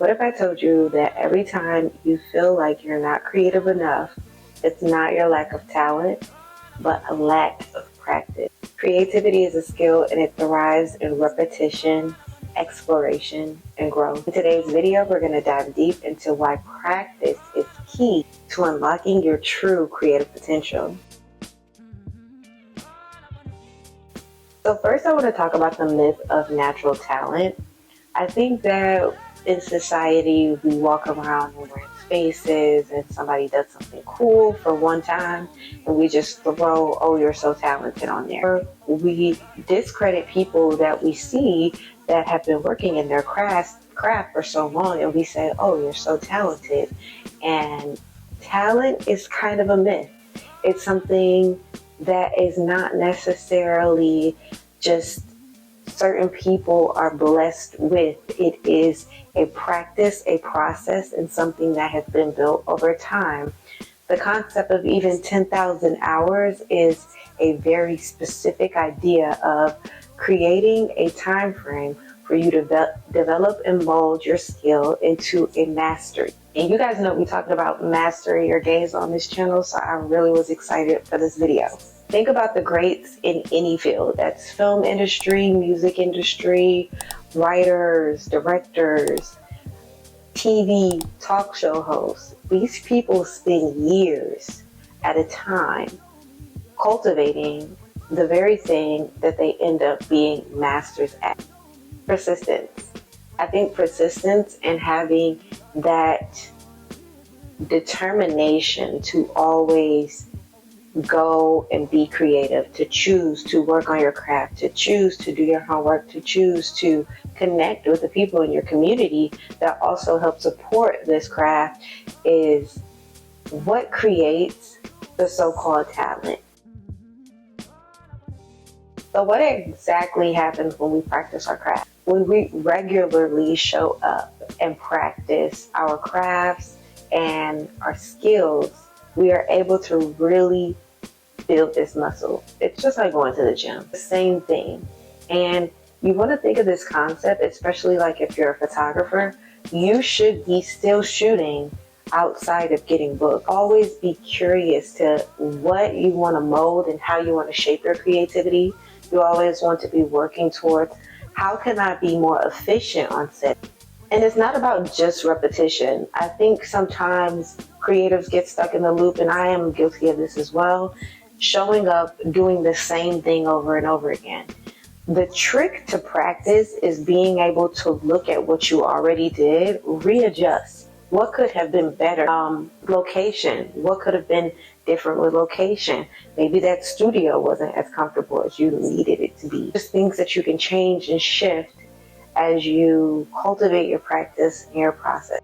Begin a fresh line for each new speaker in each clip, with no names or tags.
What if I told you that every time you feel like you're not creative enough, it's not your lack of talent, but a lack of practice? Creativity is a skill and it thrives in repetition, exploration, and growth. In today's video, we're going to dive deep into why practice is key to unlocking your true creative potential. So first, I want to talk about the myth of natural talent. I think that in society, we walk around and we're in spaces and somebody does something cool for one time and we just throw, oh, you're so talented on there. Or we discredit people that we see that have been working in their craft for so long and we say, oh, you're so talented. And talent is kind of a myth. It's something that is not necessarily just certain people are blessed with. It is a practice, a process, and something that has been built over time. The concept of even 10,000 hours is a very specific idea of creating a time frame for you to develop and mold your skill into a mastery. And you guys know we talked about mastery or days on this channel, so I really was excited for this video. Think about the greats in any field. That's film industry, music industry, writers, directors, TV, talk show hosts. These people spend years at a time cultivating the very thing that they end up being masters at. Persistence. I think persistence and having that determination to always go and be creative, to choose to work on your craft, to choose to do your homework, to choose to connect with the people in your community that also help support this craft is what creates the so-called talent. So what exactly happens when we practice our craft? When we regularly show up and practice our crafts and our skills, we are able to really build this muscle. It's just like going to the gym, the same thing. And you want to think of this concept, especially like if you're a photographer, you should be still shooting outside of getting booked. Always be curious to what you want to mold and how you want to shape your creativity. You always want to be working towards how can I be more efficient on set? And it's not about just repetition. I think sometimes creatives get stuck in the loop, and I am guilty of this as well, showing up, doing the same thing over and over again. The trick to practice is being able to look at what you already did, readjust. What could have been better? Location. What could have been different with location? Maybe that studio wasn't as comfortable as you needed it to be. Just things that you can change and shift as you cultivate your practice and your process.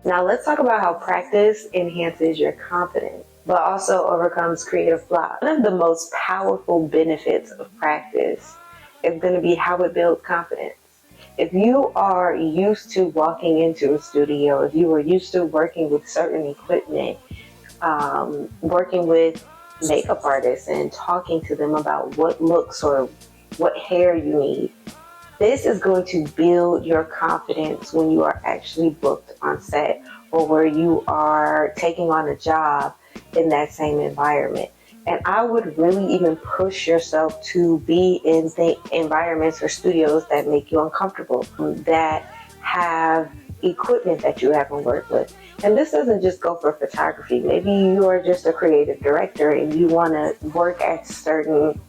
Now let's talk about how practice enhances your confidence, but also overcomes creative blocks. One of the most powerful benefits of practice is going to be how it builds confidence. If you are used to walking into a studio, if you are used to working with certain equipment, working with makeup artists and talking to them about what looks or what hair you need, this is going to build your confidence when you are actually booked on set or where you are taking on a job in that same environment. And I would really even push yourself to be in the environments or studios that make you uncomfortable, that have equipment that you haven't worked with. And this doesn't just go for photography. Maybe you are just a creative director and you want to work at certain,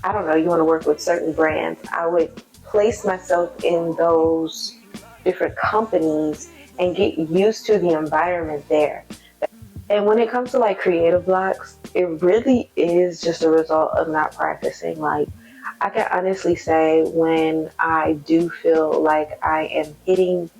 I don't know, you want to work with certain brands. I would place myself in those different companies and get used to the environment there. And when it comes to like creative blocks, it really is just a result of not practicing. Like, I can honestly say when I do feel like I am hitting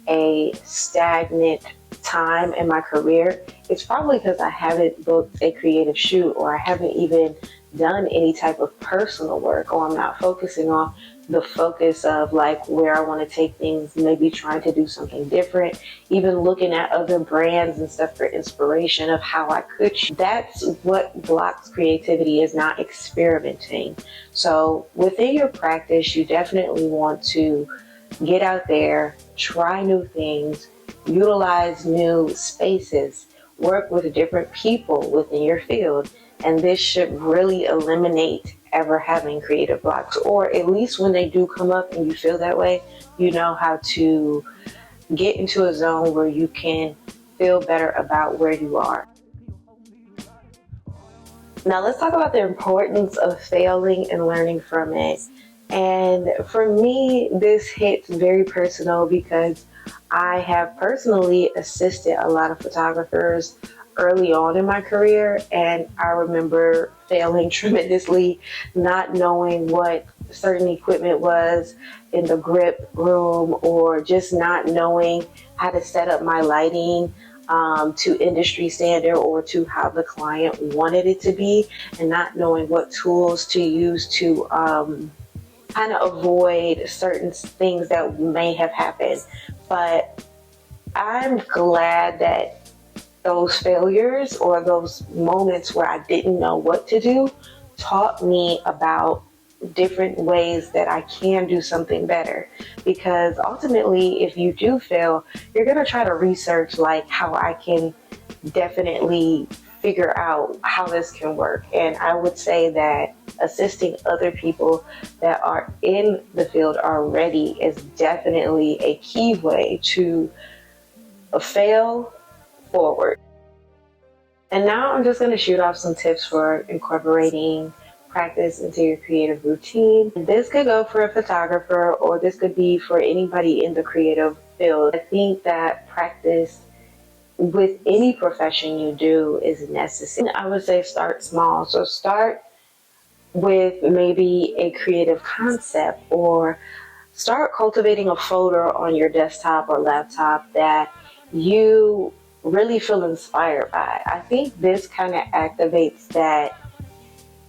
a stagnant time in my career, it's probably because I haven't booked a creative shoot or I haven't even done any type of personal work, or I'm not focusing on the focus of like where I want to take things, maybe trying to do something different, even looking at other brands and stuff for inspiration of how I could. That's what blocks creativity, is not experimenting. So within your practice, you definitely want to Get out there, try new things, utilize new spaces, work with different people within your field, and this should really eliminate ever having creative blocks, or at least when they do come up and you feel that way, you know how to get into a zone where you can feel better about where you are. Now let's talk about the importance of failing and learning from it. And for me, this hits very personal because I have personally assisted a lot of photographers early on in my career, and I remember failing tremendously, not knowing what certain equipment was in the grip room, or just not knowing how to set up my lighting to industry standard or to how the client wanted it to be, and not knowing what tools to use to kind of avoid certain things that may have happened. But I'm glad that those failures or those moments where I didn't know what to do taught me about different ways that I can do something better. Because ultimately, if you do fail, you're going to try to research like how I can definitely figure out how this can work. And I would say that assisting other people that are in the field already is definitely a key way to fail forward. And now I'm just going to shoot off some tips for incorporating practice into your creative routine. This could go for a photographer, or this could be for anybody in the creative field. I think that practice with any profession you do is necessary. I would say start small. So start with maybe a creative concept, or start cultivating a folder on your desktop or laptop that you really feel inspired by. I think this kind of activates that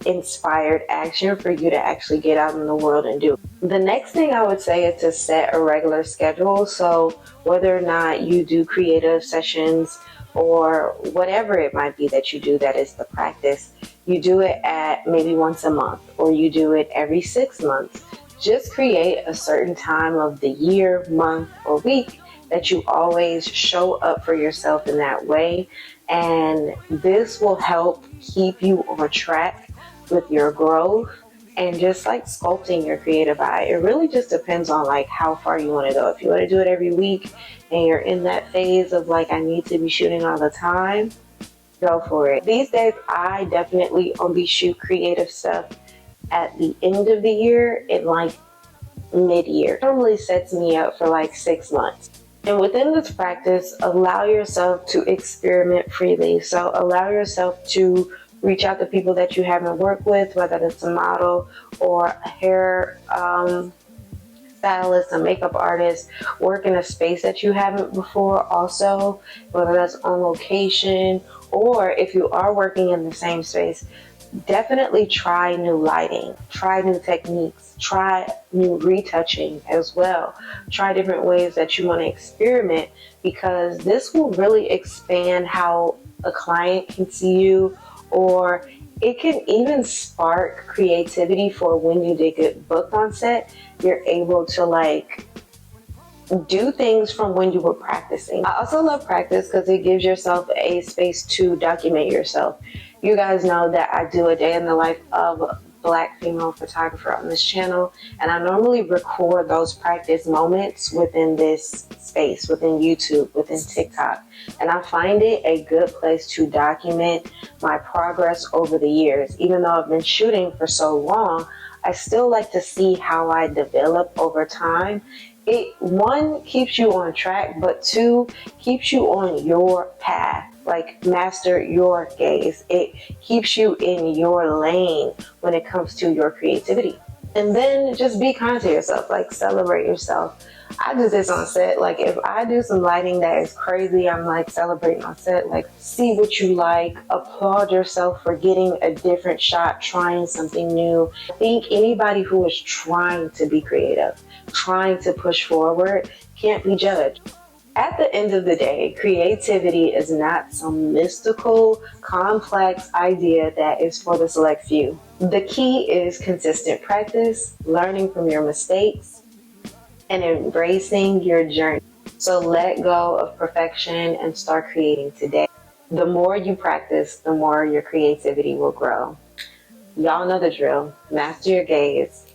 inspired action for you to actually get out in the world and do. The next thing I would say is to set a regular schedule. So whether or not you do creative sessions or whatever it might be that you do that is the practice, you do it at maybe once a month, or you do it every 6 months. Just create a certain time of the year, month, or week that you always show up for yourself in that way. And this will help keep you on track with your growth and just like sculpting your creative eye. It really just depends on like how far you want to go. If you want to do it every week and you're in that phase of like, I need to be shooting all the time, go for it. These days, I definitely only shoot creative stuff at the end of the year in like mid-year. It normally sets me up for like 6 months. And within this practice, allow yourself to experiment freely. So allow yourself to reach out to people that you haven't worked with, whether it's a model or a hair stylist, a makeup artist. Work in a space that you haven't before also, whether that's on location, or if you are working in the same space, definitely try new lighting, try new techniques, try new retouching as well. Try different ways that you want to experiment, because this will really expand how a client can see you, or it can even spark creativity for when you did get booked on set. You're able to like do things from when you were practicing. I also love practice because it gives yourself a space to document yourself. You guys know that I do a day in the life of a Black female photographer on this channel, and I normally record those practice moments within this space, within YouTube, within TikTok. And I find it a good place to document my progress over the years. Even though I've been shooting for so long, I still like to see how I develop over time. It, one, keeps you on track, but two, keeps you on your path. Like, master your gaze. It keeps you in your lane when it comes to your creativity. And then just be kind to yourself, like celebrate yourself. I do this on set. Like, if I do some lighting that is crazy, I'm like celebrating on set. Like, see what you like, applaud yourself for getting a different shot, trying something new. I think anybody who is trying to be creative, trying to push forward, can't be judged. At the end of the day, creativity is not some mystical, complex idea that is for the select few. The key is consistent practice, learning from your mistakes, and embracing your journey. So let go of perfection and start creating today. The more you practice, the more your creativity will grow. Y'all know the drill. Master your gaze,